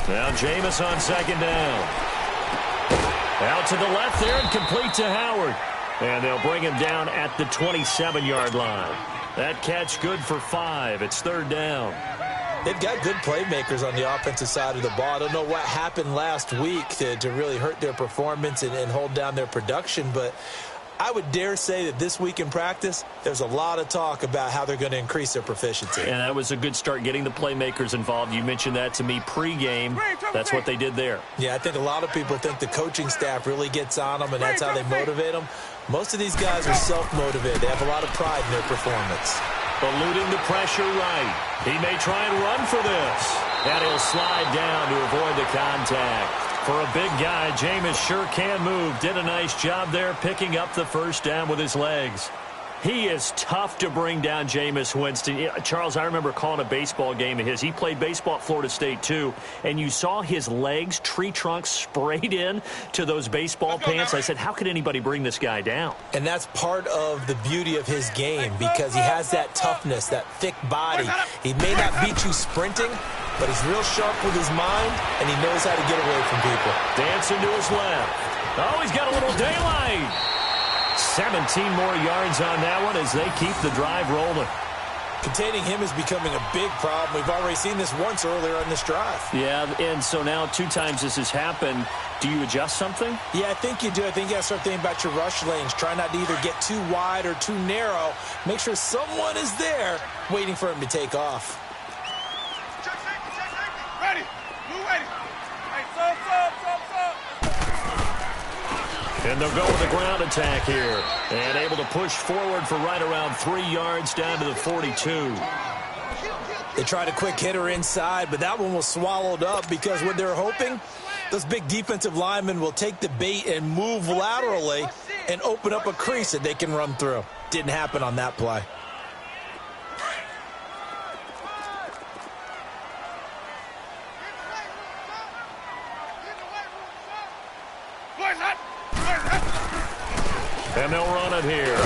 Now Jameis on second down. Out to the left there and complete to Howard. And they'll bring him down at the 27-yard line. That catch good for 5. It's third down. They've got good playmakers on the offensive side of the ball. I don't know what happened last week to really hurt their performance and hold down their production, but I would dare say that this week in practice, there's a lot of talk about how they're going to increase their proficiency. And that was a good start, getting the playmakers involved. You mentioned that to me pregame. That's what they did there. Yeah, I think a lot of people think the coaching staff really gets on them, and that's how they motivate them. Most of these guys are self-motivated. They have a lot of pride in their performance. Eluding the pressure right. He may try and run for this. And he'll slide down to avoid the contact. For a big guy, Jameis sure can move. Did a nice job there picking up the first down with his legs. He is tough to bring down, Jameis Winston. Charles, I remember calling a baseball game of his. He played baseball at Florida State, too. And you saw his legs, tree trunks sprayed in to those baseball pants. I said, how could anybody bring this guy down? And that's part of the beauty of his game because he has that toughness, that thick body. He may not beat you sprinting, but he's real sharp with his mind, and he knows how to get away from people. Dancing to his left. Oh, he's got a little daylight. 17 more yards on that one as they keep the drive rolling. Containing him is becoming a big problem. We've already seen this once earlier on this drive. Yeah, and so now 2 times this has happened. Do you adjust something? Yeah, I think you do. I think you got to start thinking about your rush lanes. Try not to either get too wide or too narrow. Make sure someone is there waiting for him to take off. Ready. Move ready. Hey, stop. And they'll go with a ground attack here. And able to push forward for right around 3 yards down to the 42. They tried a quick hitter inside, but that one was swallowed up because what they're hoping, those big defensive linemen will take the bait and move laterally and open up a crease that they can run through. Didn't happen on that play. And they'll run it here.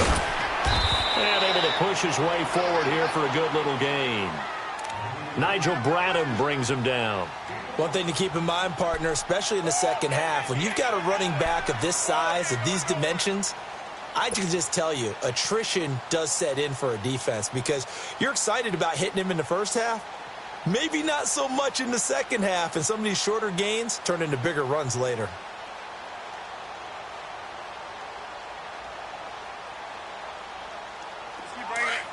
And able to push his way forward here for a good little gain. Nigel Bradham brings him down. One thing to keep in mind, partner, especially in the second half, when you've got a running back of this size, of these dimensions, I can just tell you, attrition does set in for a defense because you're excited about hitting him in the first half. Maybe not so much in the second half, and some of these shorter gains turn into bigger runs later.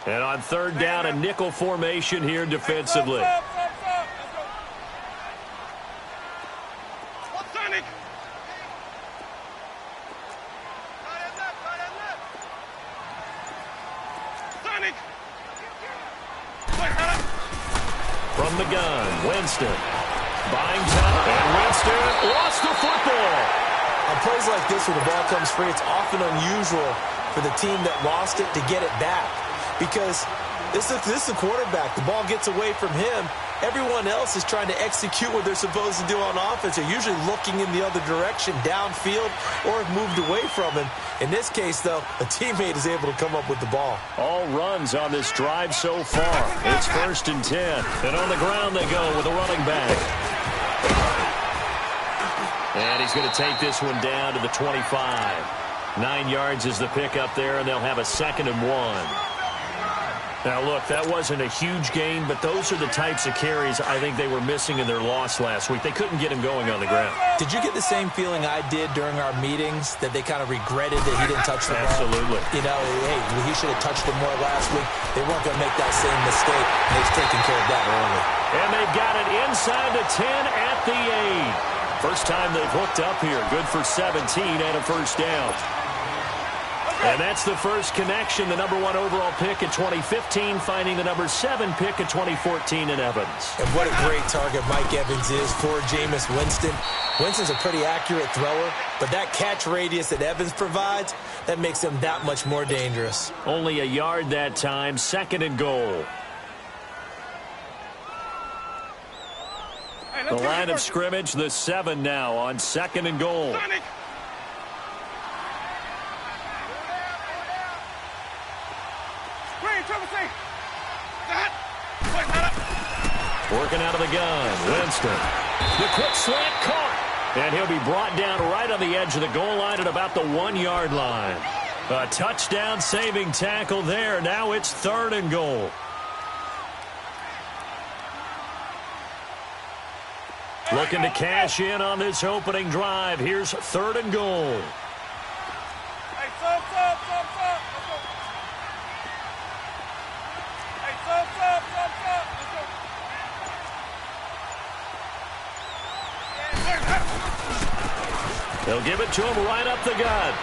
And on third down, a nickel formation here defensively. From the gun, Winston. Buying time, and Winston lost the football. On plays like this where the ball comes free, it's often unusual for the team that lost it to get it back. Because this is the quarterback. The ball gets away from him. Everyone else is trying to execute what they're supposed to do on offense. They're usually looking in the other direction, downfield, or have moved away from him. In this case, though, a teammate is able to come up with the ball. All runs on this drive so far. It's 1st and 10. And on the ground they go with a running back. And he's going to take this one down to the 25. 9 yards is the pickup there, and they'll have a 2nd and 1. Now, look, that wasn't a huge gain, but those are the types of carries I think they were missing in their loss last week. They couldn't get him going on the ground. Did you get the same feeling I did during our meetings, that they kind of regretted that he didn't touch the ball? Absolutely. You know, hey, he should have touched it more last week. They weren't going to make that same mistake. They've taken care of that early. And they've got it inside the 10 at the 8. First time they've hooked up here. Good for 17 and a first down. And that's the first connection, the number 1 overall pick in 2015, finding the number 7 pick in 2014 in Evans. And what a great target Mike Evans is for Jameis Winston. Winston's a pretty accurate thrower, but that catch radius that Evans provides, that makes him that much more dangerous. Only a yard that time, 2nd and goal. The line of scrimmage, the 7 now on 2nd and goal. Working out of the gun, Winston. The quick slant caught. And he'll be brought down right on the edge of the goal line at about the 1-yard line. A touchdown-saving tackle there. Now it's 3rd and goal. Looking to cash in on this opening drive. Here's 3rd and goal. Hey, stop. Let's go. Hey, stop. Let's go. They'll give it to him right up the gut.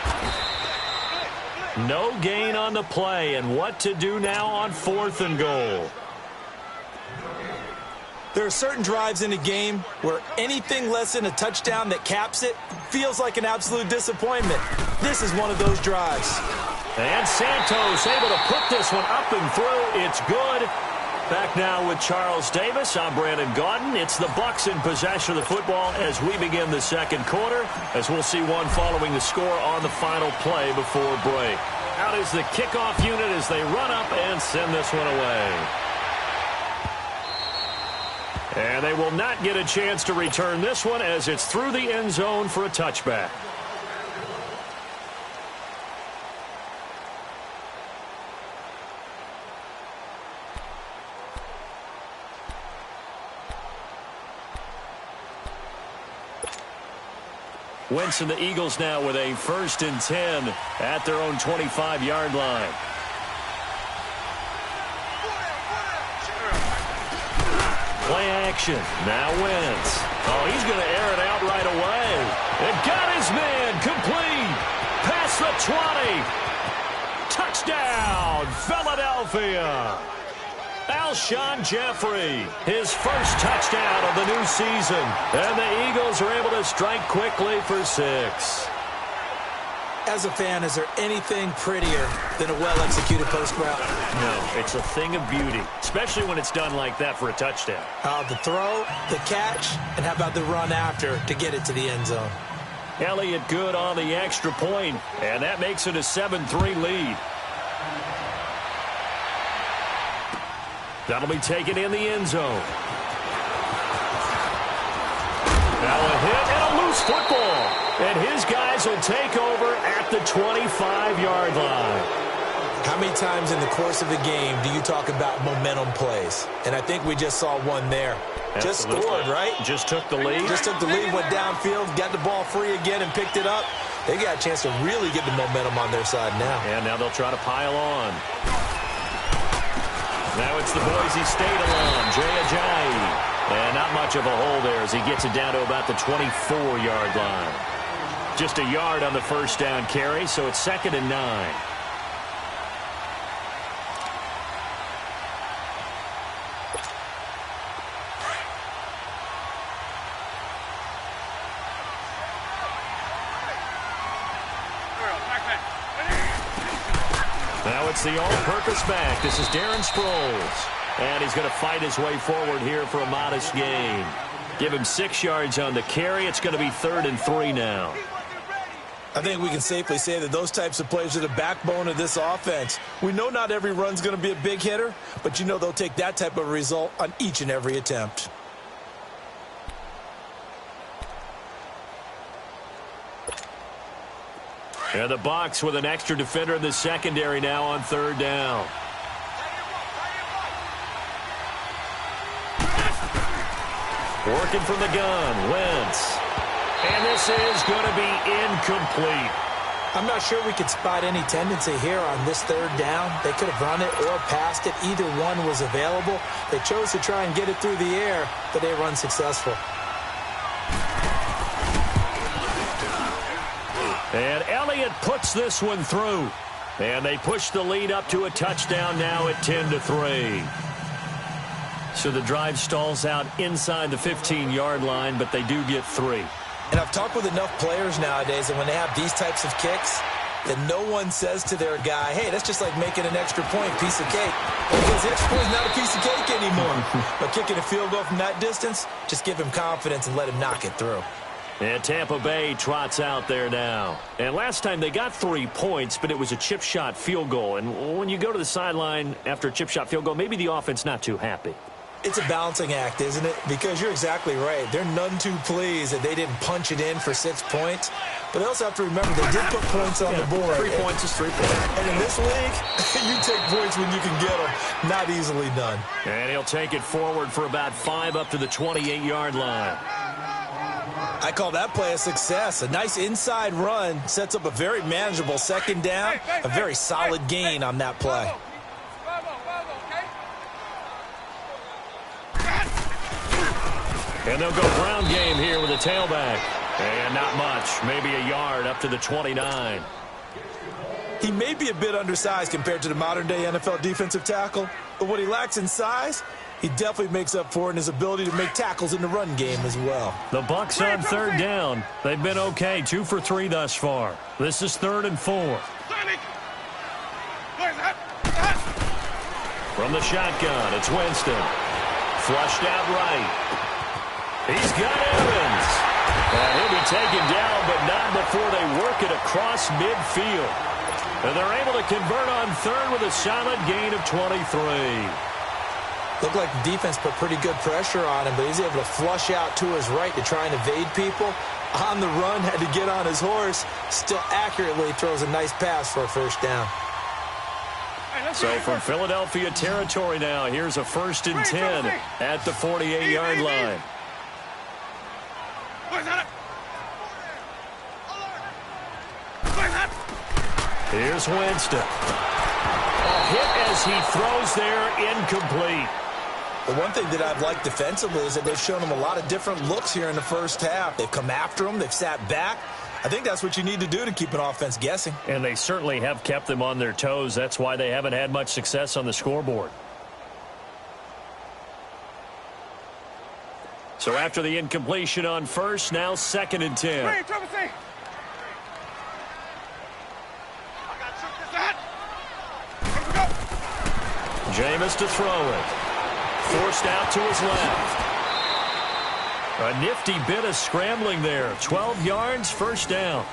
No gain on the play, and what to do now on 4th and goal. There are certain drives in a game where anything less than a touchdown that caps it feels like an absolute disappointment. This is one of those drives. And Santos able to put this one up and through. It's good. Back now with Charles Davis. I'm Brandon Gaudin. It's the Bucs in possession of the football as we begin the 2nd quarter, as we'll see one following the score on the final play before break. Out is the kickoff unit as they run up and send this one away. And they will not get a chance to return this one as it's through the end zone for a touchback. Wentz and the Eagles now with a 1st and 10 at their own 25-yard line. Play action. Now Wentz. Oh, he's going to air it out right away. It got his man complete. Past the 20. Touchdown, Philadelphia. Alshon Jeffrey, his first touchdown of the new season. And the Eagles are able to strike quickly for 6. As a fan, is there anything prettier than a well-executed post route? No, it's a thing of beauty, especially when it's done like that for a touchdown. The throw, the catch, and how about the run after to get it to the end zone? Elliott good on the extra point, and that makes it a 7-3 lead. That'll be taken in the end zone. Now a hit and a loose football. And his guys will take over at the 25-yard line. How many times in the course of a game do you talk about momentum plays? And I think we just saw one there. Absolutely. Just scored, right? Just took the lead. Just took the lead, went downfield, got the ball free again and picked it up. They got a chance to really get the momentum on their side now. And now they'll try to pile on. Now it's the Boise State alum, Jay Ajayi. And not much of a hole there as he gets it down to about the 24-yard line. Just a yard on the first down carry, so it's 2nd and 9. Now it's the all-purpose back. This is Darren Sproles. And he's going to fight his way forward here for a modest gain. Give him 6 yards on the carry. It's going to be 3rd and 3 now. I think we can safely say that those types of plays are the backbone of this offense. We know not every run's going to be a big hitter, but you know they'll take that type of result on each and every attempt. And the Bucs with an extra defender in the secondary now on 3rd down. Working from the gun, Wentz. And this is going to be incomplete. I'm not sure we could spot any tendency here on this 3rd down. They could have run it or passed it. Either one was available. They chose to try and get it through the air, but they were unsuccessful. And Elliott puts this one through. And they push the lead up to a touchdown now at 10-3. So the drive stalls out inside the 15-yard line, but they do get 3. And I've talked with enough players nowadays that when they have these types of kicks, that no one says to their guy, hey, that's just like making an extra point, piece of cake. Because the extra point is not a piece of cake anymore. But kicking a field goal from that distance, just give him confidence and let him knock it through. And Tampa Bay trots out there now. And last time they got 3 points, but it was a chip shot field goal. And when you go to the sideline after a chip shot field goal, maybe the offense not too happy. It's a balancing act, isn't it? Because you're exactly right. They're none too pleased that they didn't punch it in for 6 points. But they also have to remember they did put points on the board. 3 points is 3 points. And in this league, you take points when you can get them. Not easily done. And he'll take it forward for about 5 up to the 28-yard line. I call that play a success. A nice inside run sets up a very manageable second down. A very solid gain on that play. And they'll go ground game here with a tailback. And not much. Maybe a yard up to the 29. He may be a bit undersized compared to the modern-day NFL defensive tackle, but what he lacks in size, he definitely makes up for in his ability to make tackles in the run game as well. The Bucs on third down. They've been okay, 2 for 3 thus far. This is 3rd and 4. From the shotgun, it's Winston. Flushed out right. He's got Evans. And he'll be taken down, but not before they work it across midfield. And they're able to convert on third with a solid gain of 23. Looked like the defense put pretty good pressure on him, but he's able to flush out to his right to try and evade people. On the run, had to get on his horse. Still accurately throws a nice pass for a first down. So from Philadelphia territory now, here's a 1st and 10 at the 48-yard line. Here's Winston. A hit as he throws there, incomplete. The one thing that I've liked defensively is that they've shown him a lot of different looks here in the first half. They've come after him. They've sat back. I think that's what you need to do to keep an offense guessing. And they certainly have kept them on their toes. That's why they haven't had much success on the scoreboard. So after the incompletion on first, now 2nd and 10. Jameis to throw it. Forced out to his left. A nifty bit of scrambling there. 12 yards, 1st down.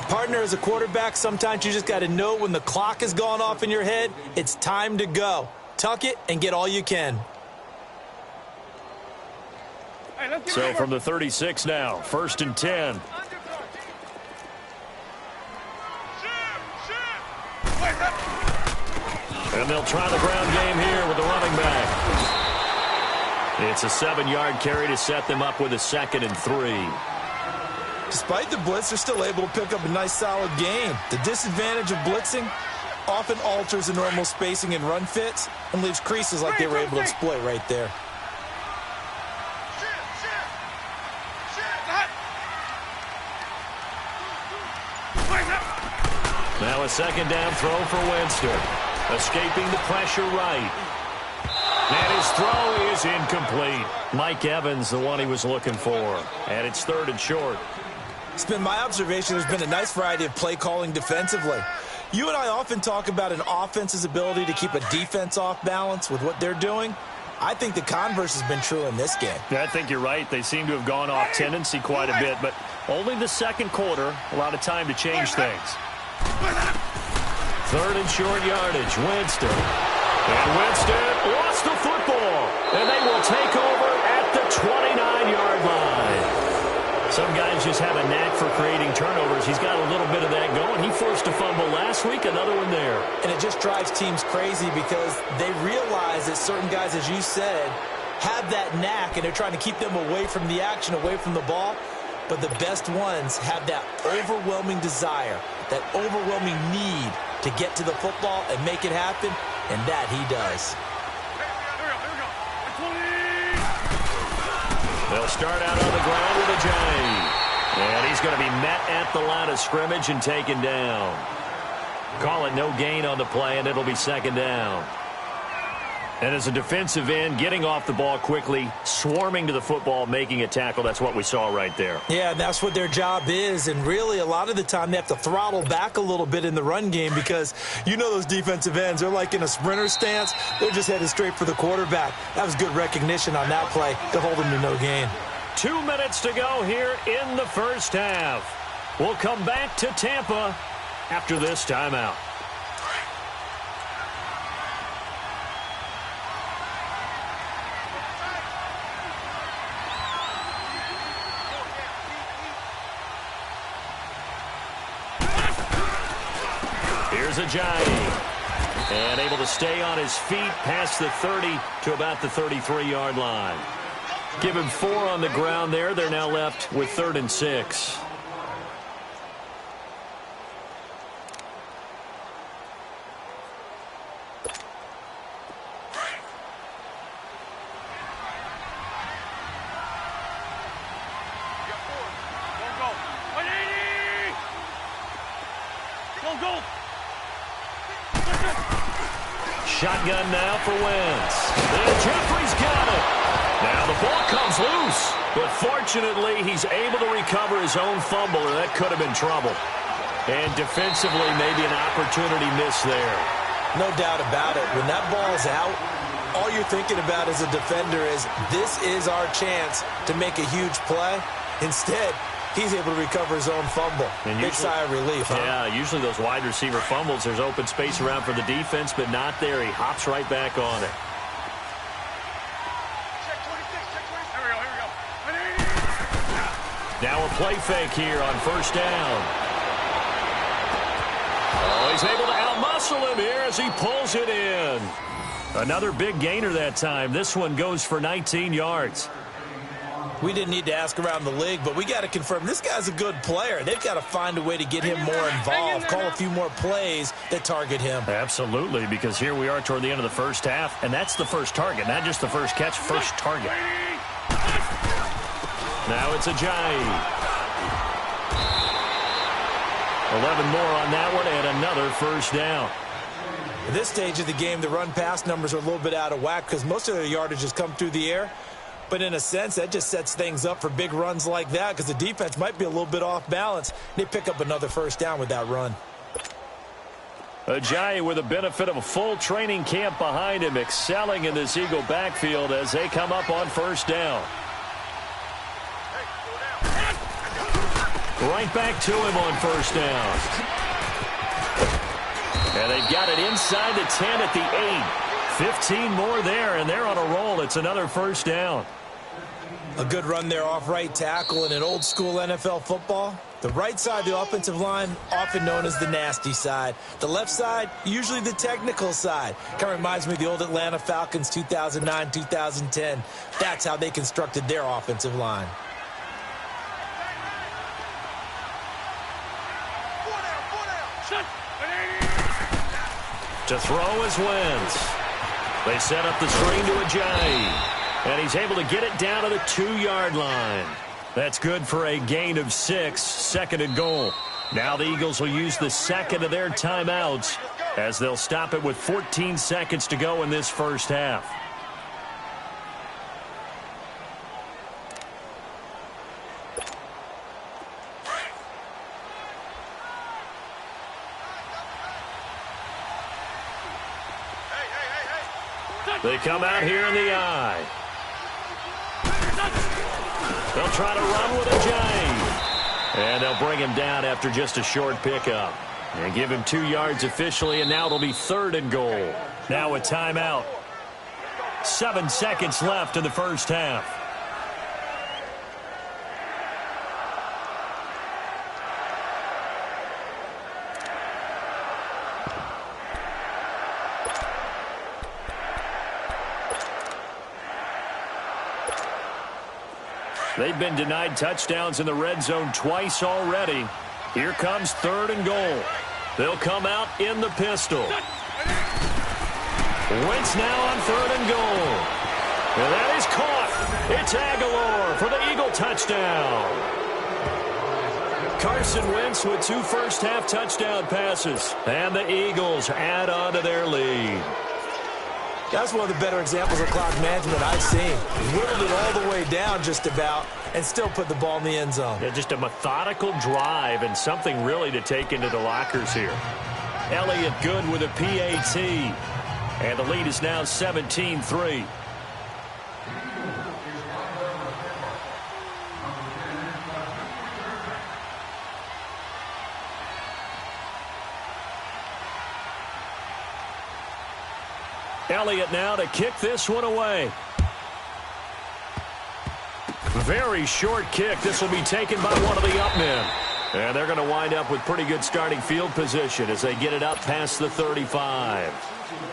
Partner, as a quarterback, sometimes you just got to know when the clock has gone off in your head, it's time to go. Tuck it and get all you can. So from the 36 now, 1st and 10. And they'll try the ground game here with the running back. It's a 7-yard carry to set them up with a 2nd and 3. Despite the blitz, they're still able to pick up a nice solid gain. The disadvantage of blitzing often alters the normal spacing and run fits and leaves creases like they were able to exploit right there. Now a 2nd down throw for Winston. Escaping the pressure right. And his throw is incomplete. Mike Evans, the one he was looking for. And it's 3rd and short. It's been my observation there's been a nice variety of play calling defensively. You and I often talk about an offense's ability to keep a defense off balance with what they're doing. I think the converse has been true in this game. Yeah, I think you're right. They seem to have gone off tendency quite a bit, but only the 2nd quarter, a lot of time to change things. 3rd and short yardage, Winston. And Winston lost the football. And they will take over at the 29-yard line. Some guys just have a knack for creating turnovers. He's got a little bit of that going. He forced a fumble last week, another one there. And it just drives teams crazy because they realize that certain guys, as you said, have that knack, and they're trying to keep them away from the action, away from the ball. But the best ones have that overwhelming desire, that overwhelming need to get to the football and make it happen, and that he does. They'll start out on the ground with a J. And he's going to be met at the line of scrimmage and taken down. Call it no gain on the play, and it'll be 2nd down. And as a defensive end, getting off the ball quickly, swarming to the football, making a tackle, that's what we saw right there. Yeah, that's what their job is. And really, a lot of the time, they have to throttle back a little bit in the run game because you know those defensive ends, they're like in a sprinter stance. They're just headed straight for the quarterback. That was good recognition on that play to hold him to no gain. 2 minutes to go here in the first half. We'll come back to Tampa after this timeout. is Ajayi. And able to stay on his feet past the 30 to about the 33-yard line. Give him 4 on the ground there. They're now left with 3rd and 6. Shotgun now for Wentz. And Jeffrey's got it. Now the ball comes loose. But fortunately, he's able to recover his own fumble, or that could have been trouble. And defensively, maybe an opportunity miss there. No doubt about it. When that ball's out, all you're thinking about as a defender is, this is our chance to make a huge play. Instead, he's able to recover his own fumble. And big sigh of relief, huh? Yeah, usually those wide receiver fumbles, there's open space around for the defense, but not there. He hops right back on it. Now a play fake here on 1st down. Oh, he's able to outmuscle him here as he pulls it in. Another big gainer that time. This one goes for 19 yards. We didn't need to ask around the league, but we got to confirm this guy's a good player. They've got to find a way to get him more involved, call a few more plays that target him. Absolutely, because here we are toward the end of the first half, and that's the first target, not just the first catch, first target. Now it's Ajayi. 11 more on that one, and another 1st down. At this stage of the game, the run-pass numbers are a little bit out of whack because most of their yardage has come through the air. But in a sense, that just sets things up for big runs like that because the defense might be a little bit off balance. They pick up another 1st down with that run. Ajayi with the benefit of a full training camp behind him, excelling in this Eagle backfield as they come up on 1st down. Right back to him on 1st down. And they've got it inside the 10 at the 8. 15 more there, and they're on a roll. It's another 1st down. A good run there off right tackle in an old-school NFL football. The right side of the offensive line, often known as the nasty side. The left side, usually the technical side. Kind of reminds me of the old Atlanta Falcons 2009-2010. That's how they constructed their offensive line. To throw is Wentz. They set up the screen to Ajayi. And he's able to get it down to the 2-yard line. That's good for a gain of 6, 2nd and goal. Now the Eagles will use the 2nd of their timeouts as they'll stop it with 14 seconds to go in this first half. They come out here in the eye. They'll try to run with Ajayi. And they'll bring him down after just a short pickup. And give him 2 yards officially, and now it'll be 3rd and goal. Now a timeout. 7 seconds left in the first half. They've been denied touchdowns in the red zone twice already. Here comes 3rd and goal. They'll come out in the pistol. Wentz now on 3rd and goal. And that is caught. It's Aguilar for the Eagle touchdown. Carson Wentz with 2 first-half touchdown passes. And the Eagles add on to their lead. That's one of the better examples of clock management I've seen. Whittled it all the way down just about and still put the ball in the end zone. Yeah, just a methodical drive and something really to take into the lockers here. Elliott good with a PAT. And the lead is now 17-3. Elliott now to kick this one away. Very short kick. This will be taken by one of the up men. And they're going to wind up with pretty good starting field position as they get it up past the 35.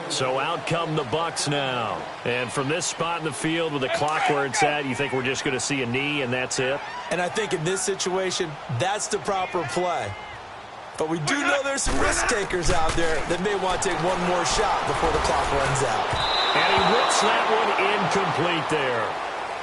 So out come the Bucs now. And from this spot in the field with the clock where it's at, you think we're just going to see a knee and that's it? And I think in this situation, that's the proper play. But we do know there's some risk takers out there that may want to take one more shot before the clock runs out. And he whips that one incomplete there.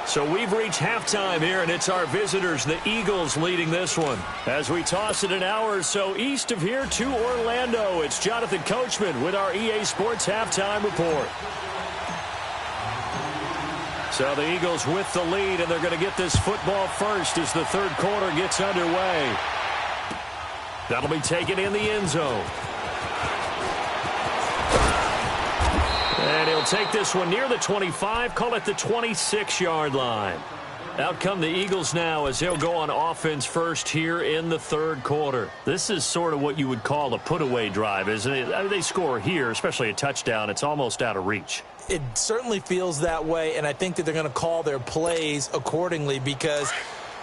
So we've reached halftime here, and it's our visitors, the Eagles, leading this one. As we toss it an hour or so east of here to Orlando, it's Jonathan Coachman with our EA Sports Halftime Report. So the Eagles with the lead, and they're going to get this football first as the third quarter gets underway. That'll be taken in the end zone. And he'll take this one near the 25, call it the 26-yard line. Out come the Eagles now as they'll go on offense first here in the third quarter. This is sort of what you would call a put-away drive, isn't it? I mean, they score here, especially a touchdown. It's almost out of reach. It certainly feels that way, and I think that they're going to call their plays accordingly because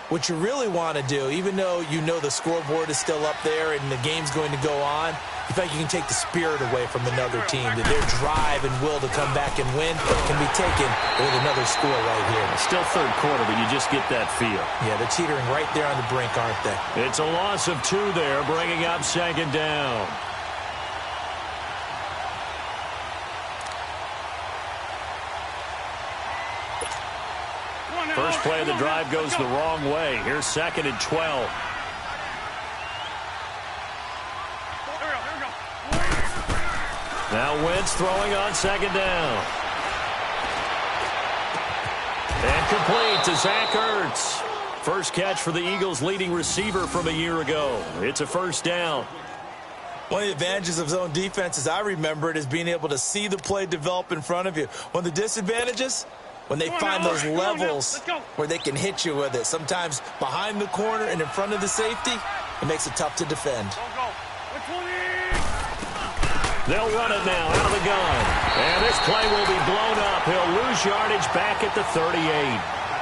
what you really want to do, even though you know the scoreboard is still up there and the game's going to go on, you think you can take the spirit away from another team, that their drive and will to come back and win can be taken with another score right here. Still third quarter, but you just get that feel. Yeah, they're teetering right there on the brink, aren't they? It's a loss of 2 there, bringing up second down. First play of the drive goes the wrong way. Here's second and 12. Now Wentz throwing on second down. And complete to Zach Ertz. First catch for the Eagles' leading receiver from a year ago. It's a first down. One of the advantages of zone defense, as I remember it, is being able to see the play develop in front of you. One of the disadvantages, when they find those levels where they can hit you with it. Sometimes behind the corner and in front of the safety, it makes it tough to defend. They'll run it now out of the gun. And this play will be blown up. He'll lose yardage back at the 38.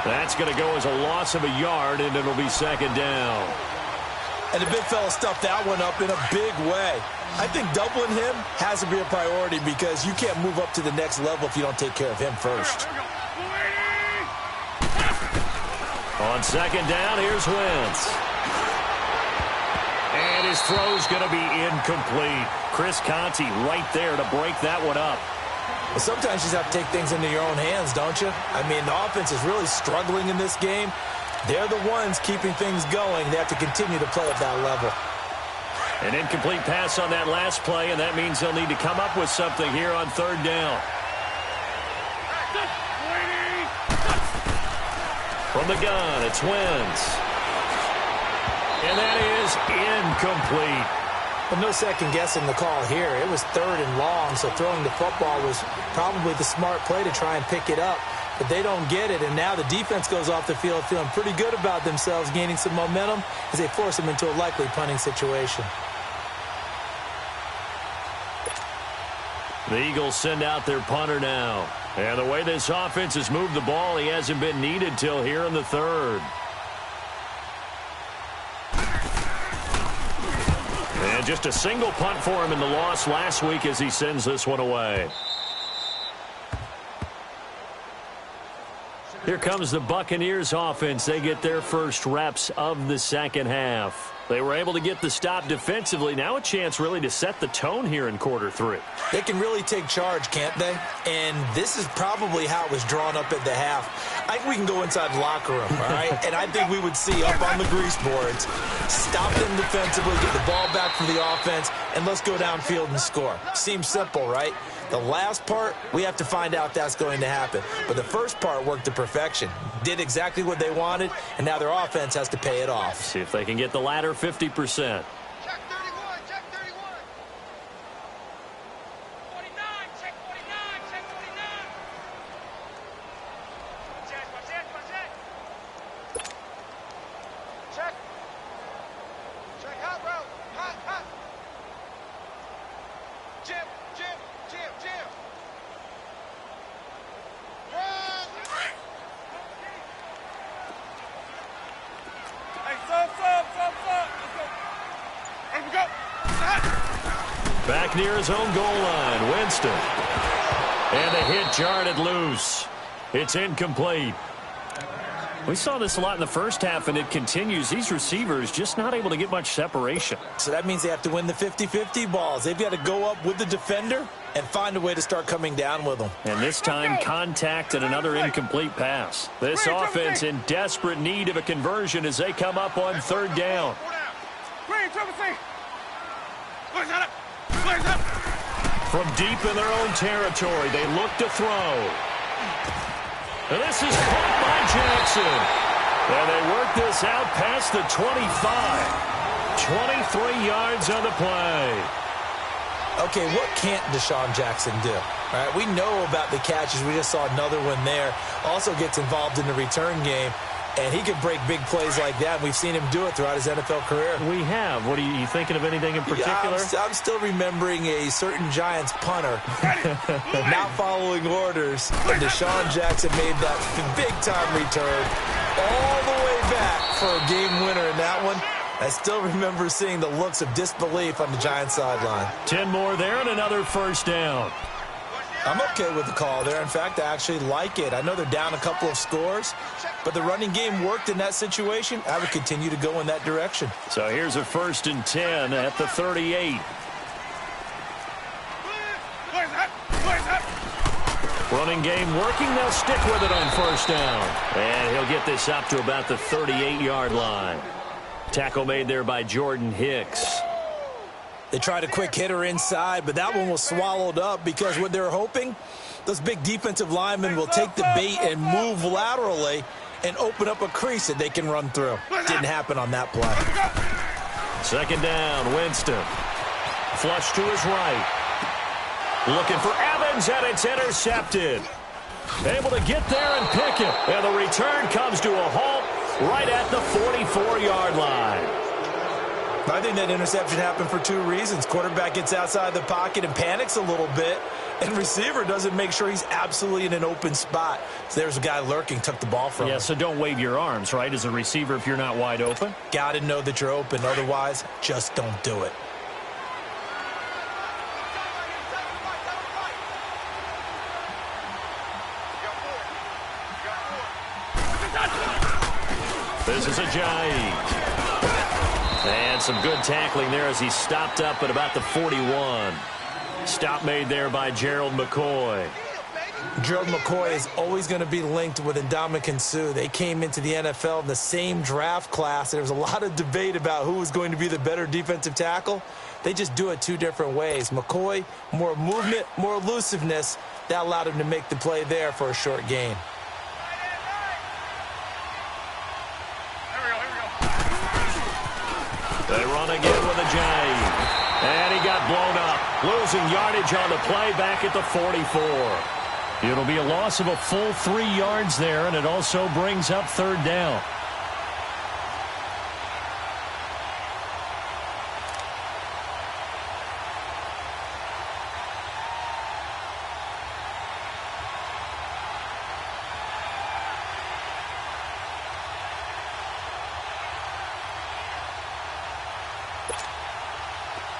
That's going to go as a loss of a yard, and it'll be second down. And the big fella stuffed that one up in a big way. I think doubling him has to be a priority because you can't move up to the next level if you don't take care of him first. On second down, here's Wentz. And his throw's going to be incomplete. Chris Conte right there to break that one up. Well, sometimes you just have to take things into your own hands, don't you? I mean, the offense is really struggling in this game. They're the ones keeping things going. They have to continue to play at that level. An incomplete pass on that last play, and that means they'll need to come up with something here on third down. From the gun, it's Wentz. And that is incomplete. Well, no second guessing the call here. It was third and long, so throwing the football was probably the smart play to try and pick it up. But they don't get it, and now the defense goes off the field feeling pretty good about themselves, gaining some momentum as they force them into a likely punting situation. The Eagles send out their punter now. And the way this offense has moved the ball, he hasn't been needed till here in the third. And just a single punt for him in the loss last week as he sends this one away. Here comes the Buccaneers offense. They get their first reps of the second half. They were able to get the stop defensively. Now a chance really to set the tone here in quarter 3. They can really take charge, can't they? And this is probably how it was drawn up at the half. I think we can go inside the locker room, all right? And I think we would see up on the grease boards, stop them defensively, get the ball back for the offense, and let's go downfield and score. Seems simple, right? The last part, we have to find out that's going to happen. But the first part worked to perfection. Did exactly what they wanted, and now their offense has to pay it off. See if they can get the latter 50%. Check 31, check 31. 49, check 49, check 49. Check. Check hot, bro. Hot, hot. Jim. Run. Hey, sub. Let's go. Back near his own goal line, Winston. And the hit jarred it loose. It's incomplete. We saw this a lot in the first half, and it continues. These receivers just not able to get much separation. So that means they have to win the 50-50 balls. They've got to go up with the defender and find a way to start coming down with them. And this time, contact and another incomplete pass. This offense in desperate need of a conversion as they come up on third down. From deep in their own territory, they look to throw. And this is caught by Jackson. And they work this out past the 25. 23 yards on the play. Okay, what can't Deshaun Jackson do? All right, we know about the catches. We just saw another one there. Also gets involved in the return game. And he can break big plays like that. We've seen him do it throughout his NFL career. We have. What are you thinking of anything in particular? Yeah, I'm still remembering a certain Giants punter not following orders. And Deshaun Jackson made that big-time return all the way back for a game winner in that one. I still remember seeing the looks of disbelief on the Giants sideline. 10 more there and another first down. I'm okay with the call there. In fact, I actually like it. I know they're down a couple of scores, but the running game worked in that situation. I would continue to go in that direction. So here's a 1st and 10 at the 38. Running game working. They'll stick with it on first down. And he'll get this up to about the 38-yard line. Tackle made there by Jordan Hicks. They tried a quick hitter inside, but that one was swallowed up because what they're hoping, those big defensive linemen will take the bait and move laterally and open up a crease that they can run through. Didn't happen on that play. 2nd down, Winston. Flush to his right. Looking for Evans, and it's intercepted. Able to get there and pick it. And the return comes to a halt right at the 44-yard line. I think that interception happened for 2 reasons. Quarterback gets outside the pocket and panics a little bit, and receiver doesn't make sure he's absolutely in an open spot. So there's a guy lurking, took the ball from him. Yeah, so don't wave your arms, right, as a receiver if you're not wide open? Got to know that you're open. Otherwise, just don't do it. This is Ajayi. And some good tackling there as he stopped up at about the 41. Stop made there by Gerald McCoy. Gerald McCoy is always going to be linked with Ndamukong Suh. They came into the NFL in the same draft class. There was a lot of debate about who was going to be the better defensive tackle. They just do it 2 different ways. McCoy, more movement, more elusiveness. That allowed him to make the play there for a short gain. They run again with Ajayi. And he got blown up. Losing yardage on the play back at the 44. It'll be a loss of a full 3 yards there, and it also brings up 3rd down.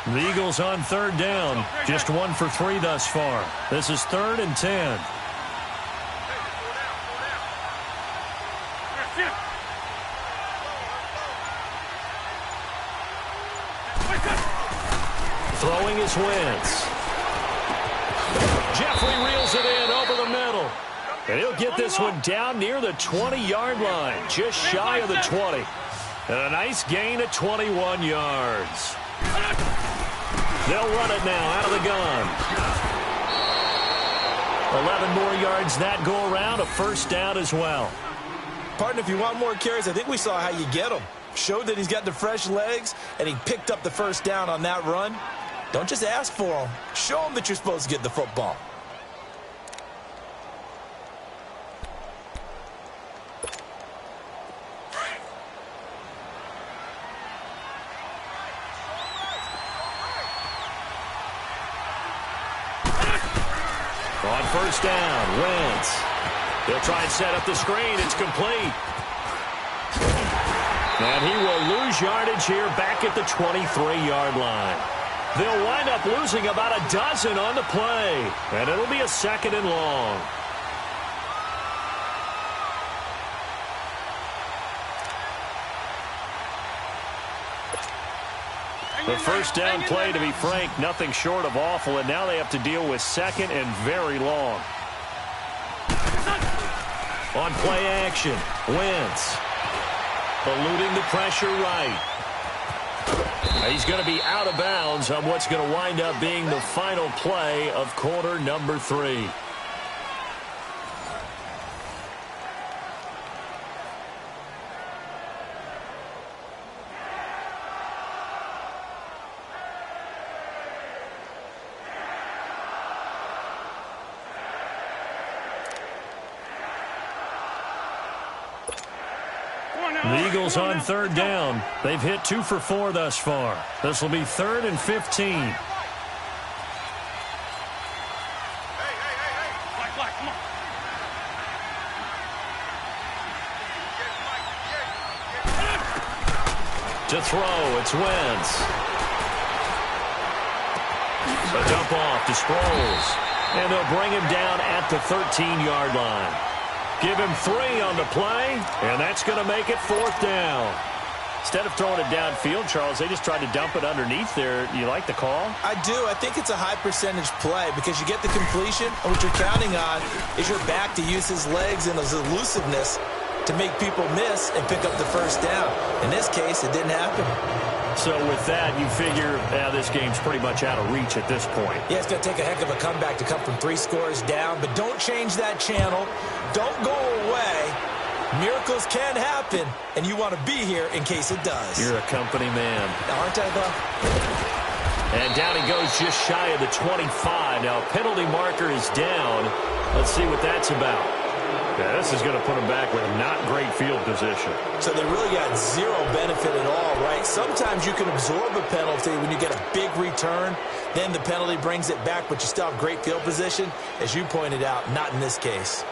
The Eagles on 3rd down. Just 1 for 3 thus far. This is 3rd and 10. Throwing is Wentz. Jeffrey reels it in over the middle. And he'll get this one down near the 20-yard line, just shy of the 20. And a nice gain of 21 yards. They'll run it now out of the gun. 11 more yards that go around, a 1st down as well. Partner, if you want more carries, I think we saw how you get them. Showed that he's got the fresh legs, and he picked up the 1st down on that run. Don't just ask for them. Show them that you're supposed to get the football. On 1st down, Wentz. He'll try and set up the screen. It's complete. And he will lose yardage here back at the 23-yard line. They'll wind up losing about a dozen on the play, and it'll be a 2nd and long. The first down play, to be frank, nothing short of awful, and now they have to deal with 2nd and very long. On play action, Wentz. Eluding the pressure right. He's going to be out of bounds on what's going to wind up being the final play of quarter number 3. The Eagles on 3rd down. They've hit 2 for 4 thus far. This will be 3rd and 15. To throw, it's Wentz. A dump off to Sproles. And they'll bring him down at the 13-yard line. Give him 3 on the play, and that's going to make it 4th down. Instead of throwing it downfield, Charles, they just tried to dump it underneath there. You like the call? I do. I think it's a high-percentage play because you get the completion, and what you're counting on is your back to use his legs and his elusiveness to make people miss and pick up the first down. In this case, it didn't happen. So with that, you figure this game's pretty much out of reach at this point. Yeah, it's going to take a heck of a comeback to come from 3 scores down, but don't change that channel. Don't go away. Miracles can happen, and you want to be here in case it does. You're a company man. Aren't I, though? And down he goes just shy of the 25. Now, penalty marker is down. Let's see what that's about. Yeah, this is going to put them back with not great field position. So they really got 0 benefit at all, right? Sometimes you can absorb a penalty when you get a big return. Then the penalty brings it back, but you still have great field position. As you pointed out, not in this case.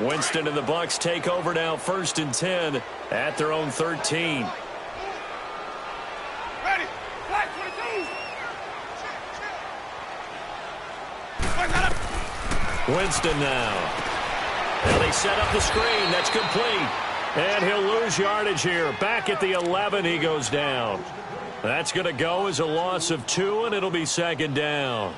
Winston and the Bucs take over now, 1st and 10 at their own 13. Ready. Flag 22. Winston now. And they set up the screen. That's complete. And he'll lose yardage here. Back at the 11, he goes down. That's going to go as a loss of 2, and it'll be 2nd down.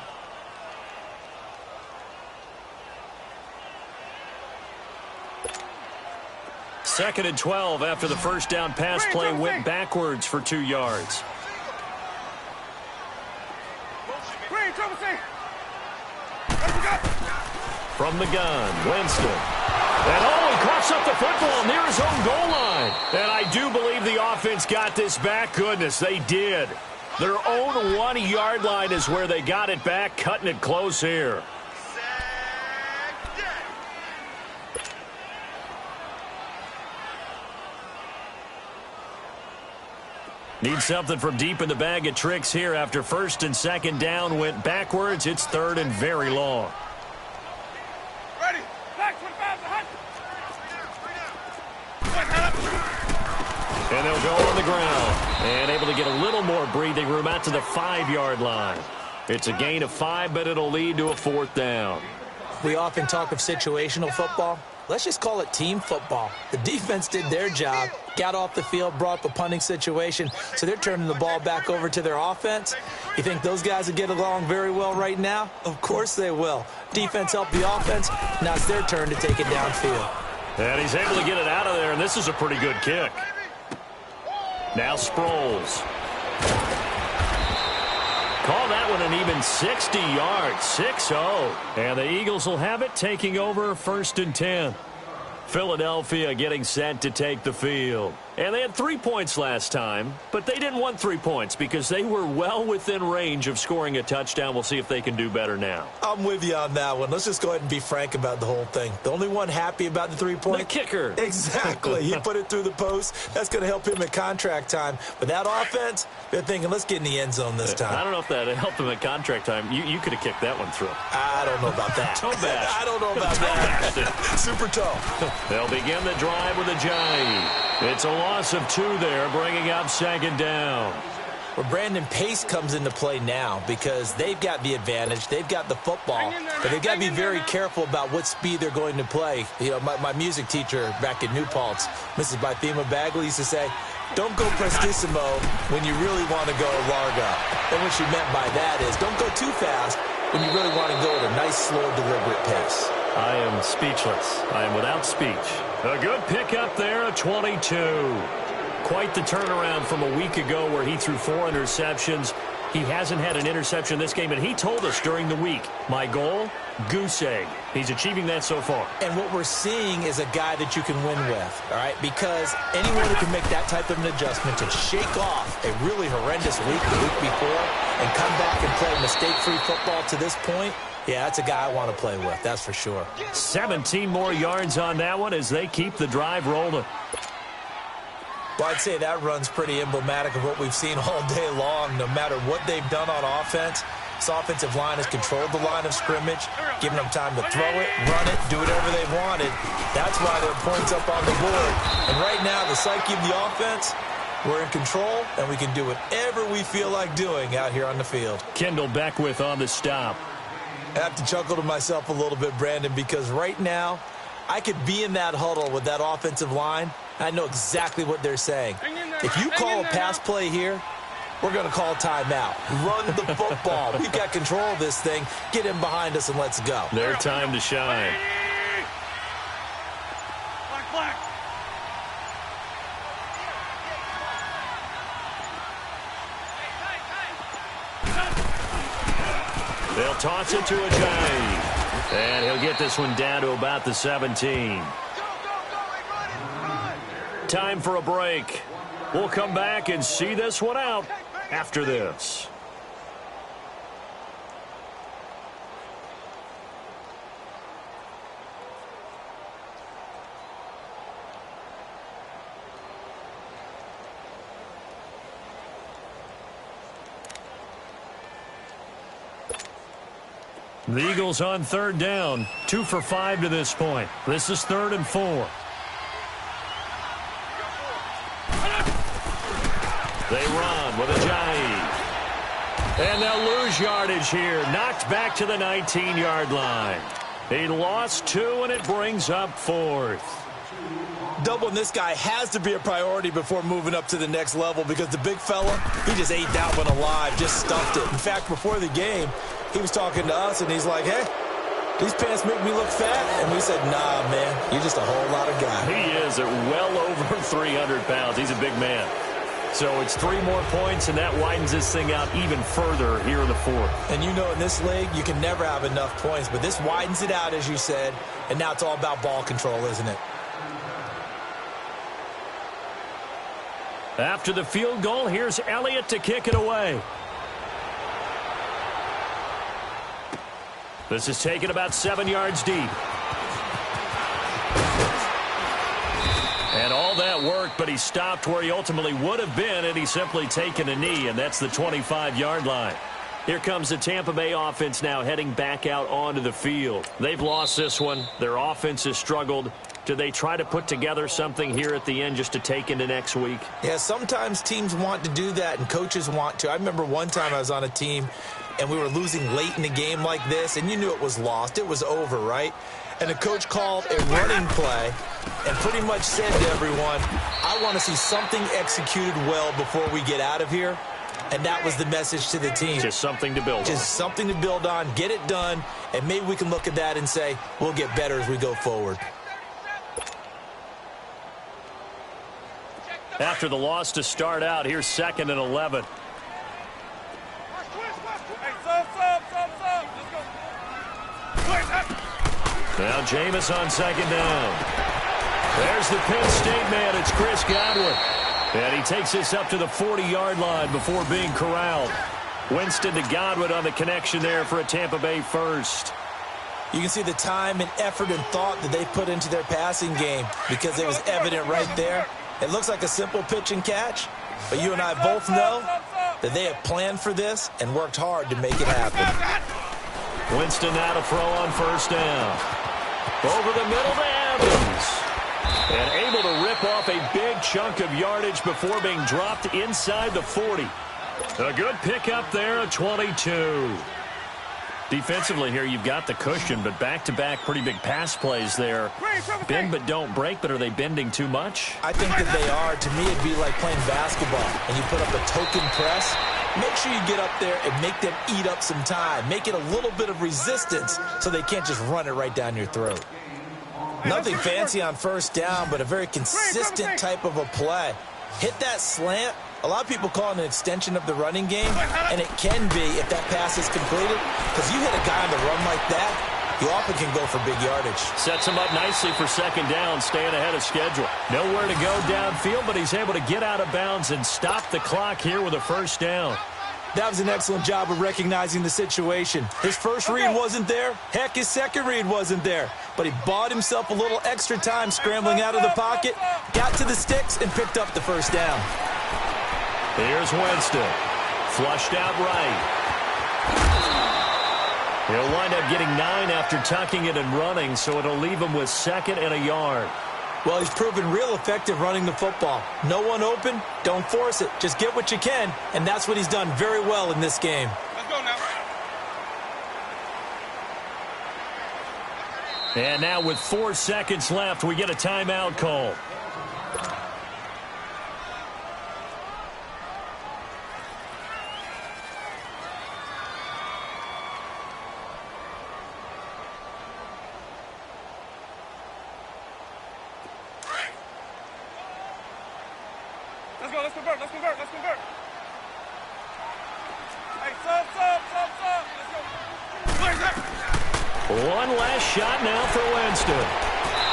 Second and 12 after the first down pass play went backwards for 2 yards. From the gun, Winston. And he coughs up the football near his own goal line. And I do believe the offense got this back. Goodness, they did. Their own 1-yard line is where they got it back, cutting it close here. Need something from deep in the bag of tricks here after 1st and 2nd down went backwards. It's 3rd and very long. Ready. And they'll go on the ground. And able to get a little more breathing room out to the 5-yard line. It's a gain of 5, but it'll lead to a 4th down. We often talk of situational football. Let's just call it team football. The defense did their job, got off the field, brought up a punting situation, so they're turning the ball back over to their offense. You think those guys will get along very well right now? Of course they will. Defense helped the offense. Now it's their turn to take it downfield. And he's able to get it out of there, and this is a pretty good kick. Now Sproles. Call that one an even 60 yards, 6-0. And the Eagles will have it, taking over 1st and 10. Philadelphia getting set to take the field. And they had 3 points last time, but they didn't want 3 points because they were well within range of scoring a touchdown. We'll see if they can do better now. I'm with you on that one. Let's just go ahead and be frank about the whole thing. The only one happy about the 3-point? The kicker. Exactly. He put it through the post. That's going to help him at contract time. But that offense, they're thinking, let's get in the end zone this time. I don't know if that helped him at contract time. You could have kicked that one through. I don't know about that. Toe bash. I don't know about that. Super toe. They'll begin the drive with a jive. It's a long loss of 2 there, bringing up 2nd down. Well, Brandon, pace comes into play now because they've got the advantage. They've got the football, but they've got to be very careful about what speed they're going to play. You know, my music teacher back in New Paltz, Mrs. Bythema Bagley, used to say, don't go prestissimo when you really want to go largo. And what she meant by that is don't go too fast when you really want to go at a nice, slow, deliberate pace. I am speechless. I am without speech. A good pickup there, a 22. Quite the turnaround from a week ago where he threw 4 interceptions. He hasn't had an interception this game, and he told us during the week, my goal, goose egg. He's achieving that so far. And what we're seeing is a guy that you can win with, all right? Because anyone who can make that type of an adjustment to shake off a really horrendous week the week before and come back and play mistake-free football to this point, yeah, that's a guy I want to play with, that's for sure. 17 more yards on that one as they keep the drive rolling. Well, I'd say that run's pretty emblematic of what we've seen all day long. No matter what they've done on offense, this offensive line has controlled the line of scrimmage, giving them time to throw it, run it, do whatever they wanted. That's why there are points up on the board. And right now, the psyche of the offense, we're in control, and we can do whatever we feel like doing out here on the field. Kendall Beckwith on the stop. I have to chuckle to myself a little bit, Brandon, because right now, I could be in that huddle with that offensive line. I know exactly what they're saying. If you call a pass play here, we're going to call timeout. Run the football. We've got control of this thing. Get him behind us and let's go. Their time to shine. They'll toss it to Ajayi. And he'll get this one down to about the 17. Time for a break. We'll come back and see this one out after this. The Eagles on 3rd down. 2 for 5 to this point. This is 3rd and 4. They run with Ajayi. And they'll lose yardage here. Knocked back to the 19-yard line. He lost 2, and it brings up 4th. Doubling this guy has to be a priority before moving up to the next level because the big fella, he just ate that one alive, just stuffed it. In fact, before the game, he was talking to us, and he's like, hey, these pants make me look fat. And we said, nah, man, you're just a whole lot of guy. He is at well over 300 pounds. He's a big man. So it's 3 more points, and that widens this thing out even further here in the 4th. And you know in this league, you can never have enough points, but this widens it out, as you said, and now it's all about ball control, isn't it? After the field goal, here's Elliott to kick it away. This is taken about 7 yards deep. And all that worked, but he stopped where he ultimately would have been, and he's simply taken a knee, and that's the 25-yard line. Here comes the Tampa Bay offense now heading back out onto the field. They've lost this one. Their offense has struggled. Do they try to put together something here at the end just to take into next week? Yeah, sometimes teams want to do that, and coaches want to. I remember one time I was on a team, and we were losing late in the game like this, and you knew it was lost. It was over, right? And the coach called a running play and pretty much said to everyone, I want to see something executed well before we get out of here. And that was the message to the team. Just something to build on. Just something to build on, get it done, and maybe we can look at that and say, we'll get better as we go forward. After the loss to start out, here's 2nd and 11. Now Jameis on 2nd down. There's the Penn State man. It's Chris Godwin. And he takes this up to the 40-yard line before being corralled. Winston to Godwin on the connection there for a Tampa Bay first. You can see the time and effort and thought that they put into their passing game because it was evident right there. It looks like a simple pitch and catch, but you and I both know that they have planned for this and worked hard to make it happen. Winston now to throw on 1st down. Over the middle to Evans. And able to rip off a big chunk of yardage before being dropped inside the 40. A good pickup there, a 22. Defensively here, you've got the cushion, but back-to-back pretty big pass plays there. Bend but don't break, but are they bending too much? I think that they are. To me, it'd be like playing basketball, and you put up a token press. Make sure you get up there and make them eat up some time. Make it a little bit of resistance so they can't just run it right down your throat. Nothing fancy on first down, but a very consistent type of a play. Hit that slant. A lot of people call it an extension of the running game, and it can be if that pass is completed, because you hit a guy on the run like that, you often can go for big yardage. Sets him up nicely for second down, staying ahead of schedule. Nowhere to go downfield, but he's able to get out of bounds and stop the clock here with a first down. That was an excellent job of recognizing the situation. His first read wasn't there. Heck, his second read wasn't there. But he bought himself a little extra time scrambling out of the pocket, got to the sticks, and picked up the first down. Here's Winston. Flushed out right. He'll wind up getting 9 after tucking it and running, so it'll leave him with 2nd and a yard. Well, he's proven real effective running the football. No one open, don't force it. Just get what you can, and that's what he's done very well in this game. Let's go now. And now with 4 seconds left, we get a timeout call. Let's convert. Hey, sub. Let's go. One last shot now for Winston.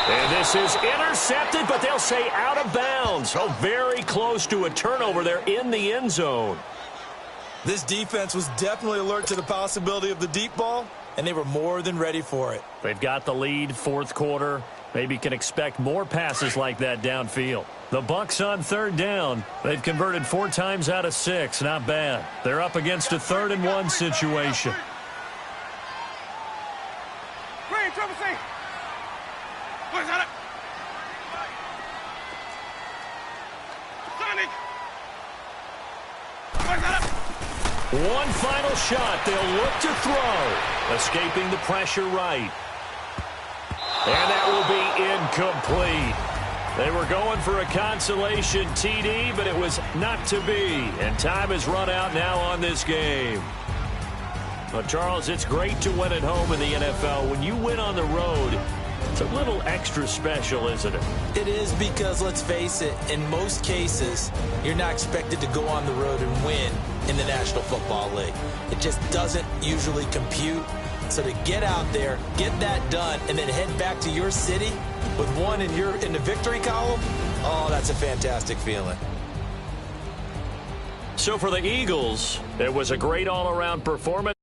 And this is intercepted, but they'll say out of bounds. Oh, very close to a turnover there in the end zone. This defense was definitely alert to the possibility of the deep ball, and they were more than ready for it. They've got the lead, fourth quarter. Maybe can expect more passes like that downfield. The Bucs on third down. They've converted 4 times out of 6. Not bad. They're up against a 3rd and 1 situation. Green, triple C. Where's that? Sonic. Where's that? One final shot. They'll look to throw. Escaping the pressure right. And that will be incomplete. They were going for a consolation TD, but it was not to be. And time has run out now on this game. But, Charles, it's great to win at home in the NFL. When you win on the road, it's a little extra special, isn't it? It is because, let's face it, in most cases, you're not expected to go on the road and win in the National Football League. It just doesn't usually compute. So to get out there, get that done, and then head back to your city with one in the victory column, oh, that's a fantastic feeling. So for the Eagles, it was a great all-around performance.